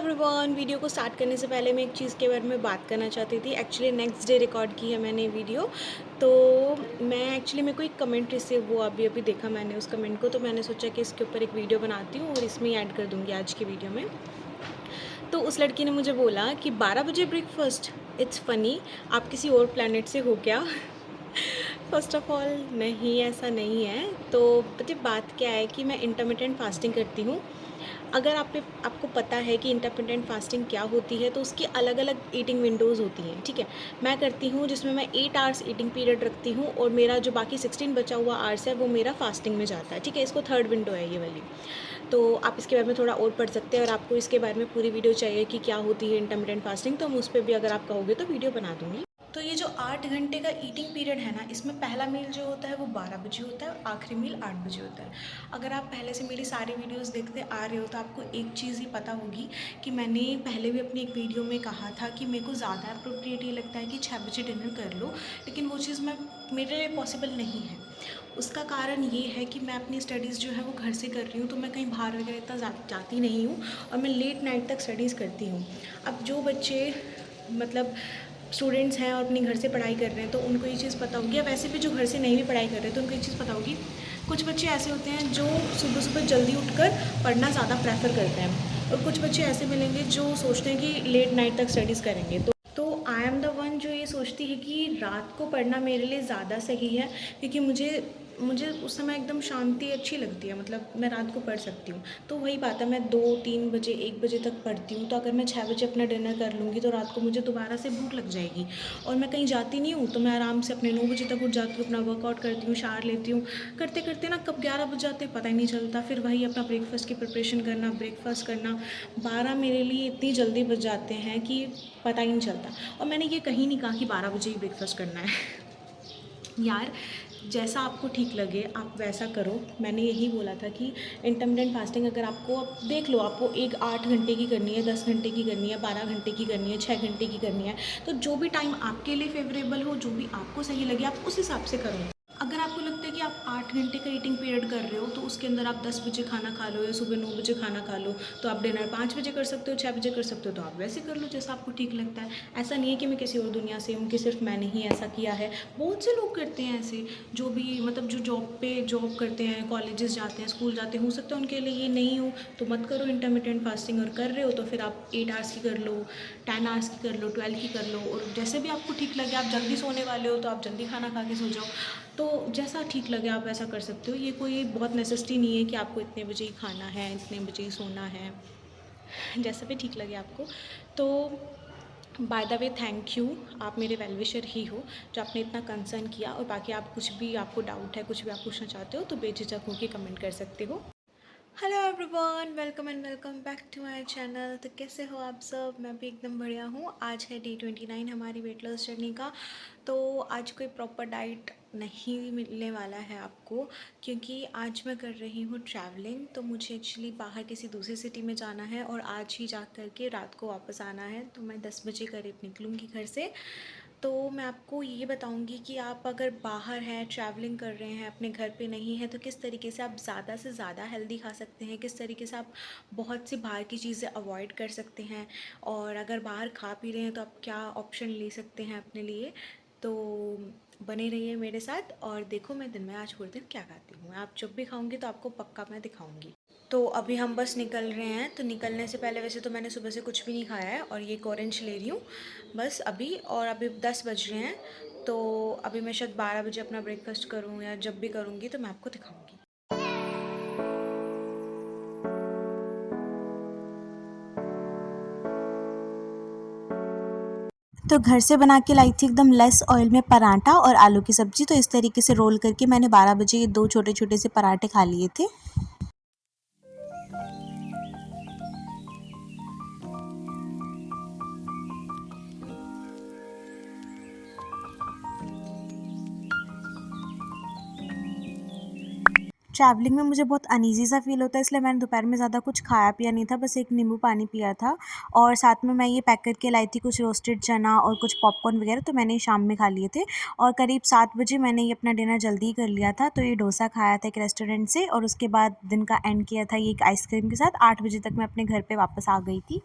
Everyone, video को start करने से पहले मैं एक चीज़ के बारे में बात करना चाहती थी। एक्चुअली नेक्स्ट डे रिकॉर्ड की है मैंने वीडियो। तो मेरे को एक कमेंट रिसीव हुआ, अभी देखा मैंने उस कमेंट को, तो मैंने सोचा कि इसके ऊपर एक वीडियो बनाती हूँ और इसमें ही ऐड कर दूँगी आज की वीडियो में। तो उस लड़की ने मुझे बोला कि 12 बजे ब्रेकफास्ट, इट्स फ़नी, आप किसी और प्लैनेट से हो क्या? फ़र्स्ट ऑफ़ ऑल नहीं, ऐसा नहीं है। तो पता है बात क्या है कि मैं इंटरमिटेंट फ़ास्टिंग करती हूँ। अगर आपको पता है कि इंटरमिटेंट फ़ास्टिंग क्या होती है, तो उसकी अलग-अलग ईटिंग विंडोज़ होती हैं, ठीक है? मैं करती हूँ जिसमें मैं 8 आवर्स ईटिंग पीरियड रखती हूँ और मेरा जो बाकी 16 बचा हुआ आवर्स है वो मेरा फ़ास्टिंग में जाता है, ठीक है? इसको थर्ड विंडो है ये वाली। तो आप इसके बारे में थोड़ा और पढ़ सकते हैं, और आपको इसके बारे में पूरी वीडियो चाहिए कि क्या होती है इंटरमिटेंट फ़ास्टिंग, तो मैं उस पे भी अगर आप कहोगे तो वीडियो बना दूँगी। तो ये जो 8 घंटे का ईटिंग पीरियड है ना, इसमें पहला मील जो होता है वो 12 बजे होता है और आखिरी मील 8 बजे होता है। अगर आप पहले से मेरी सारी वीडियोस देखते आ रहे हो तो आपको एक चीज़ ही पता होगी कि मैंने पहले भी अपनी एक वीडियो में कहा था कि मेरे को ज़्यादा अप्रोप्रिएट ये लगता है कि 6 बजे डिनर कर लो, लेकिन वो चीज़ मेरे लिए पॉसिबल नहीं है। उसका कारण ये है कि मैं अपनी स्टडीज़ जो है वो घर से कर रही हूँ, तो मैं कहीं बाहर वगैरह इतना जाती नहीं हूँ और मैं लेट नाइट तक स्टडीज़ करती हूँ। अब जो बच्चे मतलब स्टूडेंट्स हैं और अपनी घर से पढ़ाई कर रहे हैं, तो उनको ये चीज़ पता होगी, या वैसे भी जो घर से नहीं भी पढ़ाई कर रहे तो उनको ये चीज़ पता होगी। कुछ बच्चे ऐसे होते हैं जो सुबह जल्दी उठकर पढ़ना ज़्यादा प्रेफर करते हैं, और कुछ बच्चे ऐसे मिलेंगे जो सोचते हैं कि लेट नाइट तक स्टडीज़ करेंगे। तो आई एम द वन जो ये सोचती है कि रात को पढ़ना मेरे लिए ज़्यादा सही है, क्योंकि मुझे उस समय एकदम शांति अच्छी लगती है, मतलब मैं रात को पढ़ सकती हूँ। तो वही बात है, मैं 2-3 बजे 1 बजे तक पढ़ती हूँ, तो अगर मैं 6 बजे अपना डिनर कर लूँगी तो रात को मुझे दोबारा से भूख लग जाएगी, और मैं कहीं जाती नहीं हूँ, तो मैं आराम से अपने 9 बजे तक उठ जाती हूँ, अपना वर्कआउट करती हूँ, शावर लेती हूँ। करते करते ना कब 11 बज जाते हैं पता ही नहीं चलता। फिर वही अपना ब्रेकफास्ट की प्रिपरेशन करना, ब्रेकफास्ट करना, 12 मेरे लिए इतनी जल्दी बज जाते हैं कि पता ही नहीं चलता। और मैंने ये कहीं नहीं कहा कि 12 बजे ही ब्रेकफास्ट करना है। यार, जैसा आपको ठीक लगे आप वैसा करो। मैंने यही बोला था कि इंटरमिटेंट फास्टिंग अगर आपको, आप देख लो, आपको एक 8 घंटे की करनी है, 10 घंटे की करनी है, 12 घंटे की करनी है, 6 घंटे की करनी है, तो जो भी टाइम आपके लिए फेवरेबल हो, जो भी आपको सही लगे, आप उस हिसाब से करो। अगर आपको लगता है कि आप 8 घंटे का ईटिंग पीरियड कर रहे हो, तो उसके अंदर आप 10 बजे खाना खा लो या सुबह 9 बजे खाना खा लो, तो आप डिनर 5 बजे कर सकते हो, 6 बजे कर सकते हो, तो आप वैसे कर लो जैसा आपको ठीक लगता है। ऐसा नहीं है कि मैं किसी और दुनिया से हूँ कि सिर्फ मैंने ही ऐसा किया है। बहुत से लोग करते हैं ऐसे, जो भी मतलब जो जॉब करते हैं, कॉलेजेस जाते हैं, स्कूल जाते हैं, हो सकता है उनके लिए ये नहीं हो, तो मत करो इंटरमिटेंट फास्टिंग। और कर रहे हो तो फिर आप 8 आवर्स की कर लो, 10 आवर्स की कर लो, 12 की कर लो, और जैसे भी आपको ठीक लगे। आप जल्दी सोने वाले हो तो आप जल्दी खाना खा के सो जाओ। तो जैसा ठीक लगे आप वैसा कर सकते हो। ये कोई बहुत नेसेसिटी नहीं है कि आपको इतने बजे ही खाना है, इतने बजे ही सोना है, जैसा भी ठीक लगे आपको। तो by the way, thank you, आप मेरे वेल विशर ही हो जो आपने इतना कंसर्न किया। और बाकी आप कुछ भी आपको डाउट है, कुछ भी आप पूछना चाहते हो, तो बेझिझक होकर कमेंट कर सकते हो। Hello everyone, welcome and welcome back to my channel. तो कैसे हो आप सब? मैं भी एकदम बढ़िया हूँ। आज है डे 29 हमारी वेट लॉस जर्नी का। तो आज कोई प्रॉपर डाइट नहीं मिलने वाला है आपको, क्योंकि आज मैं कर रही हूँ ट्रैवलिंग। तो मुझे एक्चुअली बाहर किसी दूसरी सिटी में जाना है और आज ही जा कर के रात को वापस आना है। तो मैं 10 बजे करीब निकलूँगी घर से। तो मैं आपको ये बताऊंगी कि आप अगर बाहर हैं, ट्रैवलिंग कर रहे हैं, अपने घर पे नहीं हैं, तो किस तरीके से आप ज़्यादा से ज़्यादा हेल्दी खा सकते हैं, किस तरीके से आप बहुत सी बाहर की चीज़ें अवॉइड कर सकते हैं, और अगर बाहर खा पी रहे हैं तो आप क्या ऑप्शन ले सकते हैं अपने लिए। तो बने रहिए मेरे साथ और देखो मैं दिन में आज पूरे दिन क्या खाती हूँ। आप जब भी खाऊंगी तो आपको पक्का मैं दिखाऊंगी। तो अभी हम बस निकल रहे हैं। तो निकलने से पहले वैसे तो मैंने सुबह से कुछ भी नहीं खाया है, और ये एक ऑरेंज ले रही हूँ बस अभी। और अभी 10 बज रहे हैं, तो अभी मैं शायद 12 बजे अपना ब्रेकफास्ट करूँ, या जब भी करूँगी तो मैं आपको दिखाऊँगी। तो घर से बना के लाई थी एकदम लेस ऑयल में पराठा और आलू की सब्ज़ी। तो इस तरीके से रोल करके मैंने 12 बजे ये 2 छोटे-छोटे से पराठे खा लिए थे। ट्रैवलिंग में मुझे बहुत अनईज़ी सा फ़ील होता है, इसलिए मैंने दोपहर में ज़्यादा कुछ खाया पिया नहीं था, बस एक नींबू पानी पिया था। और साथ में मैं ये पैक करके लाई थी कुछ रोस्टेड चना और कुछ पॉपकॉर्न वगैरह, तो मैंने ये शाम में खा लिए थे। और करीब 7 बजे मैंने ये अपना डिनर जल्दी ही कर लिया था। तो ये डोसा खाया था एक रेस्टोरेंट से, और उसके बाद दिन का एंड किया था ये एक आइसक्रीम के साथ। 8 बजे तक मैं अपने घर पे वापस आ गई थी।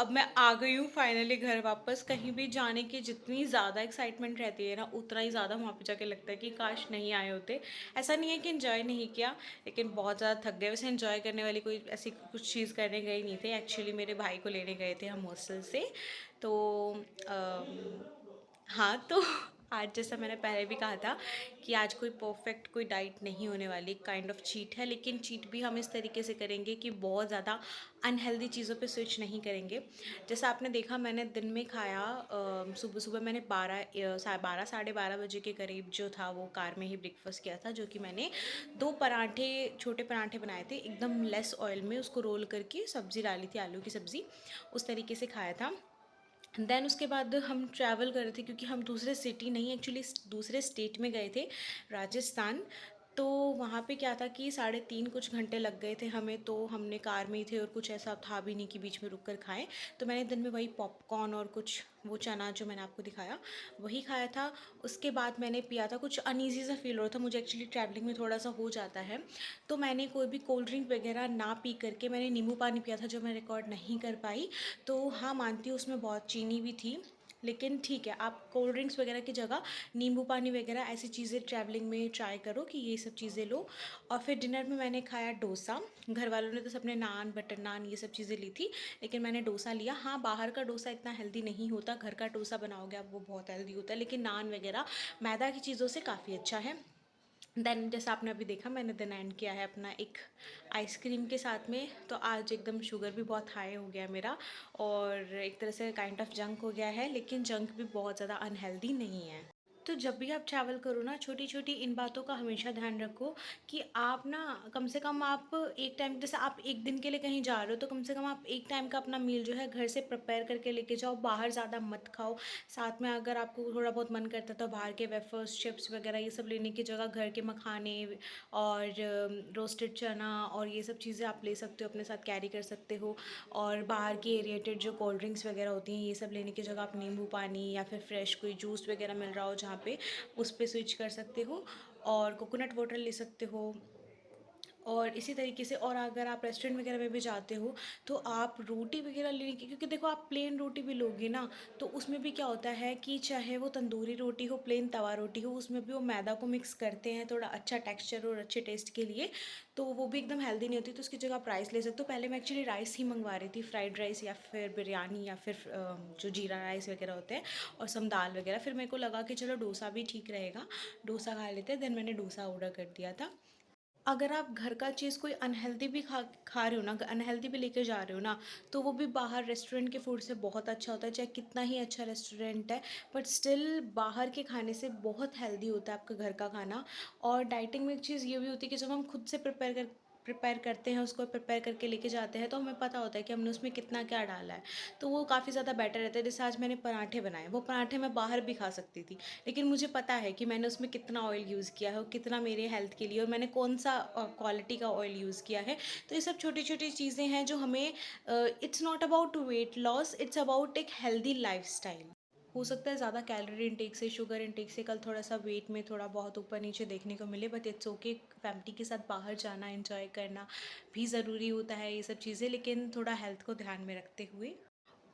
अब मैं आ गई हूँ फाइनली घर वापस। कहीं भी जाने की जितनी ज़्यादा एक्साइटमेंट रहती है ना, उतना ही ज़्यादा वहाँ पे जाके लगता है कि काश नहीं आए होते। ऐसा नहीं है कि इन्जॉय नहीं किया, लेकिन बहुत ज़्यादा थक गए। वैसे इन्जॉय करने वाली कोई ऐसी कुछ चीज़ करने गए नहीं थे। एक्चुअली मेरे भाई को लेने गए थे हम हॉस्टल से। तो हाँ, तो आज जैसा मैंने पहले भी कहा था कि आज कोई परफेक्ट कोई डाइट नहीं होने वाली, काइंड ऑफ चीट है। लेकिन चीट भी हम इस तरीके से करेंगे कि बहुत ज़्यादा अनहेल्दी चीज़ों पे स्विच नहीं करेंगे। जैसा आपने देखा, मैंने दिन में खाया सुबह सुबह मैंने 12 साढ़े 12 बजे के करीब जो था वो कार में ही ब्रेकफास्ट किया था, जो कि मैंने 2 पराठे, छोटे पराठे बनाए थे एकदम लेस ऑयल में, उसको रोल करके सब्ज़ी डाली थी, आलू की सब्ज़ी, उस तरीके से खाया था। देन उसके बाद हम ट्रैवल कर रहे थे, क्योंकि हम दूसरे सिटी नहीं, एक्चुअली दूसरे स्टेट में गए थे, राजस्थान। तो वहाँ पे क्या था कि 3.5 कुछ घंटे लग गए थे हमें। तो हमने कार में ही थे और कुछ ऐसा था भी नहीं कि बीच में रुक कर खाएं। तो मैंने दिन में वही पॉपकॉर्न और कुछ वो चना जो मैंने आपको दिखाया वही खाया था। उसके बाद मैंने पिया था, कुछ अनईज़ी सा फील हो रहा था मुझे, एक्चुअली ट्रैवलिंग में थोड़ा सा हो जाता है। तो मैंने कोई भी कोल्ड ड्रिंक वगैरह ना पी करके मैंने नींबू पानी पिया था, जो मैं रिकॉर्ड नहीं कर पाई। तो हाँ, मानती हूँ उसमें बहुत चीनी भी थी, लेकिन ठीक है, आप कोल्ड ड्रिंक्स वगैरह की जगह नींबू पानी वगैरह ऐसी चीज़ें ट्रैवलिंग में ट्राई करो कि ये सब चीज़ें लो। और फिर डिनर में मैंने खाया डोसा। घर वालों ने तो सबने नान, बटर नान, ये सब चीज़ें ली थी, लेकिन मैंने डोसा लिया। हाँ, बाहर का डोसा इतना हेल्दी नहीं होता, घर का डोसा बनाओगे आप वो बहुत हेल्दी होता है, लेकिन नान वगैरह मैदा की चीज़ों से काफ़ी अच्छा है। देन जैसा आपने अभी देखा, मैंने दिन एंड किया है अपना एक आइसक्रीम के साथ में। तो आज एकदम शुगर भी बहुत हाई हो गया मेरा, और एक तरह से काइंड ऑफ जंक हो गया है, लेकिन जंक भी बहुत ज़्यादा अनहेल्दी नहीं है। तो जब भी आप ट्रैवल करो ना, छोटी छोटी इन बातों का हमेशा ध्यान रखो कि आप ना, कम से कम आप एक टाइम, जैसे आप एक दिन के लिए कहीं जा रहे हो, तो कम से कम आप एक टाइम का अपना मील जो है घर से प्रिपेयर करके लेके जाओ। बाहर ज़्यादा मत खाओ। साथ में अगर आपको थोड़ा बहुत मन करता है तो बाहर के वेफर्स, चिप्स वगैरह ये सब लेने की जगह घर के मखाने और रोस्टेड चना और ये सब चीज़ें आप ले सकते हो, अपने साथ कैरी कर सकते हो। और बाहर की एरिएटेड जो कोल्ड ड्रिंक्स वगैरह होती हैं, ये सब लेने की जगह आप नींबू पानी या फिर फ्रेश कोई जूस वगैरह मिल रहा हो जहाँ पे, उस पे स्विच कर सकते हो। और कोकोनट वाटर ले सकते हो। और इसी तरीके से, और अगर आप रेस्टोरेंट वगैरह में भी जाते हो तो आप रोटी वगैरह लेने की, क्योंकि देखो आप प्लेन रोटी भी लोगे ना, तो उसमें भी क्या होता है कि चाहे वो तंदूरी रोटी हो, प्लेन तवा रोटी हो, उसमें भी वो मैदा को मिक्स करते हैं थोड़ा अच्छा टेक्सचर और अच्छे टेस्ट के लिए। तो वो भी एकदम हेल्दी नहीं होती। तो उसकी जगह आप राइस ले सकते हो। पहले मैं एक्चुअली राइस ही मंगवा रही थी, फ्राइड राइस या फिर बिरयानी या फिर जो जीरा राइस वगैरह होते हैं, और सम दाल वगैरह। फिर मेरे को लगा कि चलो डोसा भी ठीक रहेगा, डोसा खा लेते हैं। देन मैंने डोसा ऑर्डर कर दिया था। अगर आप घर का चीज़ कोई अनहेल्दी भी खा खा रहे हो ना, अनहेल्दी भी लेके जा रहे हो ना, तो वो भी बाहर रेस्टोरेंट के फूड से बहुत अच्छा होता है। चाहे कितना ही अच्छा रेस्टोरेंट है, बट स्टिल बाहर के खाने से बहुत हेल्दी होता है आपका घर का खाना। और डाइटिंग में एक चीज़ ये भी होती है कि जब हम खुद से प्रिपेयर करते हैं, उसको प्रिपेयर करके लेके जाते हैं, तो हमें पता होता है कि हमने उसमें कितना क्या डाला है। तो वो काफ़ी ज़्यादा बेटर रहता है। जैसे आज मैंने पराठे बनाए, वो पराठे मैं बाहर भी खा सकती थी, लेकिन मुझे पता है कि मैंने उसमें कितना ऑयल यूज़ किया है और कितना मेरे हेल्थ के लिए, और मैंने कौन सा क्वालिटी का ऑयल यूज़ किया है। तो ये सब छोटी छोटी चीज़ें हैं जो हमें, it's not about weight loss, it's about एक हेल्दी लाइफस्टाइल। हो सकता है ज़्यादा कैलोरी इंटेक से, शुगर इंटेक से कल थोड़ा सा वेट में थोड़ा बहुत ऊपर नीचे देखने को मिले, बट इट्स ओके। फैमिली के साथ बाहर जाना, एंजॉय करना भी ज़रूरी होता है, ये सब चीज़ें, लेकिन थोड़ा हेल्थ को ध्यान में रखते हुए।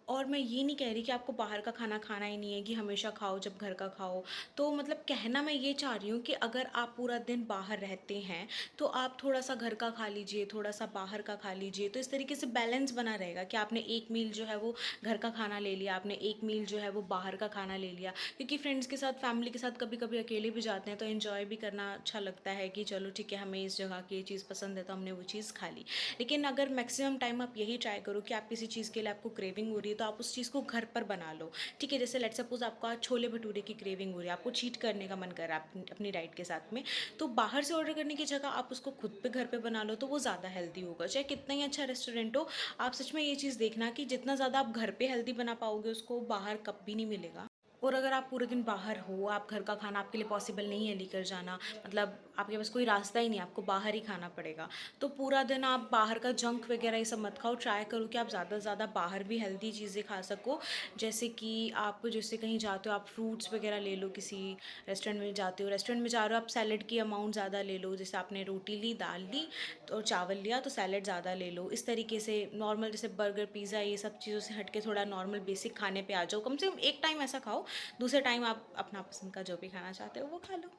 और मैं ये नहीं कह रही कि आपको बाहर का खाना खाना ही नहीं है, कि हमेशा खाओ जब घर का खाओ। तो मतलब कहना मैं ये चाह रही हूँ कि अगर आप पूरा दिन बाहर रहते हैं, तो आप थोड़ा-सा घर का खा लीजिए, थोड़ा-सा बाहर का खा लीजिए। तो इस तरीके से बैलेंस बना रहेगा कि आपने एक मील जो है वो घर का खाना ले लिया, आपने एक मील जो है वो बाहर का खाना ले लिया। क्योंकि फ्रेंड्स के साथ, फैमिली के साथ कभी-कभी अकेले भी जाते हैं, तो एन्जॉय भी करना अच्छा लगता है कि चलो ठीक है, हमें इस जगह की ये चीज़ पसंद है, तो हमने वो चीज़ खा ली। लेकिन अगर मैक्सिमम टाइम आप यही ट्राई करो कि आप किसी चीज़ के लिए आपको क्रेविंग हो रही है, तो आप उस चीज़ को घर पर बना लो। ठीक है, जैसे लेट्स सपोज़ आपको आज छोले भटूरे की क्रेविंग हो रही है, आपको चीट करने का मन कर रहा है अपनी डाइट के साथ में, तो बाहर से ऑर्डर करने की जगह आप उसको खुद पे घर पे बना लो, तो वो ज़्यादा हेल्दी होगा। चाहे कितना ही अच्छा रेस्टोरेंट हो, आप सच में ये चीज़ देखना कि जितना ज़्यादा आप घर पे हेल्दी बना पाओगे, उसको बाहर कभी नहीं मिलेगा। और अगर आप पूरे दिन बाहर हो, आप घर का खाना आपके लिए पॉसिबल नहीं है लेकर जाना, मतलब आपके पास कोई रास्ता ही नहीं है, आपको बाहर ही खाना पड़ेगा। तो पूरा दिन आप बाहर का जंक वगैरह ये सब मत खाओ, ट्राई करो कि आप ज़्यादा से ज़्यादा बाहर भी हेल्दी चीज़ें खा सको। जैसे कि आप जैसे कहीं जाते हो, आप फ्रूट्स वगैरह ले लो, किसी रेस्टोरेंट में जाते हो, रेस्टोरेंट में जा रहे हो, आप सैलेड की अमाउंट ज़्यादा ले लो। जैसे आपने रोटी ली, दाल ली और चावल लिया, तो सैलेड ज़्यादा ले लो। इस तरीके से नॉर्मल जैसे बर्गर, पिज़्ज़ा ये सब चीज़ों से हट के थोड़ा नॉर्मल बेसिक खाने पे आ जाओ। कम से कम एक टाइम ऐसा खाओ, दूसरे टाइम आप अपना पसंद का जो भी खाना चाहते हो वो खा लो।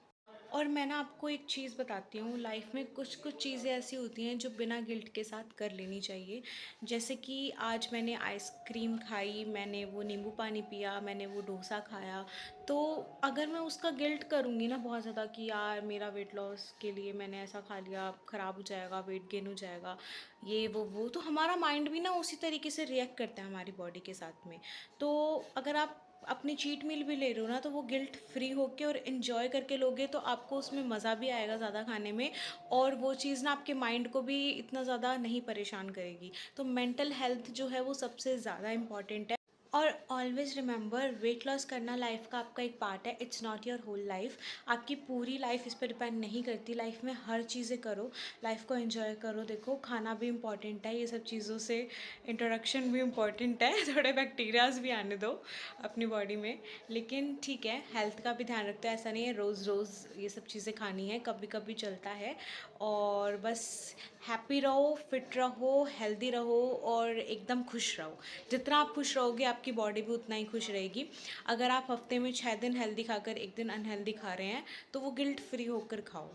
और मैं ना आपको एक चीज़ बताती हूँ, लाइफ में कुछ कुछ चीज़ें ऐसी होती हैं जो बिना गिल्ट के साथ कर लेनी चाहिए। जैसे कि आज मैंने आइसक्रीम खाई, मैंने वो नींबू पानी पिया, मैंने वो डोसा खाया, तो अगर मैं उसका गिल्ट करूँगी ना बहुत ज़्यादा कि यार मेरा वेट लॉस के लिए मैंने ऐसा खा लिया, ख़राब हो जाएगा, वेट गेन हो जाएगा, ये वो, तो हमारा माइंड भी ना उसी तरीके से रिएक्ट करता है हमारी बॉडी के साथ में। तो अगर आप अपनी चीट मील भी ले रहे हो ना, तो वो गिल्ट फ्री होके और इन्जॉय करके लोगे, तो आपको उसमें मज़ा भी आएगा ज़्यादा खाने में, और वो चीज़ ना आपके माइंड को भी इतना ज़्यादा नहीं परेशान करेगी। तो मेंटल हेल्थ जो है वो सबसे ज़्यादा इम्पॉर्टेंट है। और ऑलवेज रिमेंबर, वेट लॉस करना लाइफ का आपका एक पार्ट है, it's not your whole life. आपकी पूरी लाइफ इस पर डिपेंड नहीं करती। लाइफ में हर चीज़ें करो, लाइफ को एंजॉय करो। देखो, खाना भी इम्पॉर्टेंट है, ये सब चीज़ों से इंट्रोडक्शन भी इम्पॉर्टेंट है, थोड़े बैक्टीरियाज भी आने दो अपनी बॉडी में। लेकिन ठीक है, हेल्थ का भी ध्यान रखते हो, ऐसा नहीं है रोज़ रोज़ ये सब चीज़ें खानी है, कभी कभी चलता है। और बस हैप्पी रहो, फिट रहो, हेल्दी रहो और एकदम खुश रहो। जितना आप खुश रहोगे आपकी बॉडी भी उतना ही खुश रहेगी। अगर आप हफ्ते में 6 दिन हेल्दी खाकर एक दिन अनहेल्दी खा रहे हैं, तो वो गिल्ट फ्री होकर खाओ।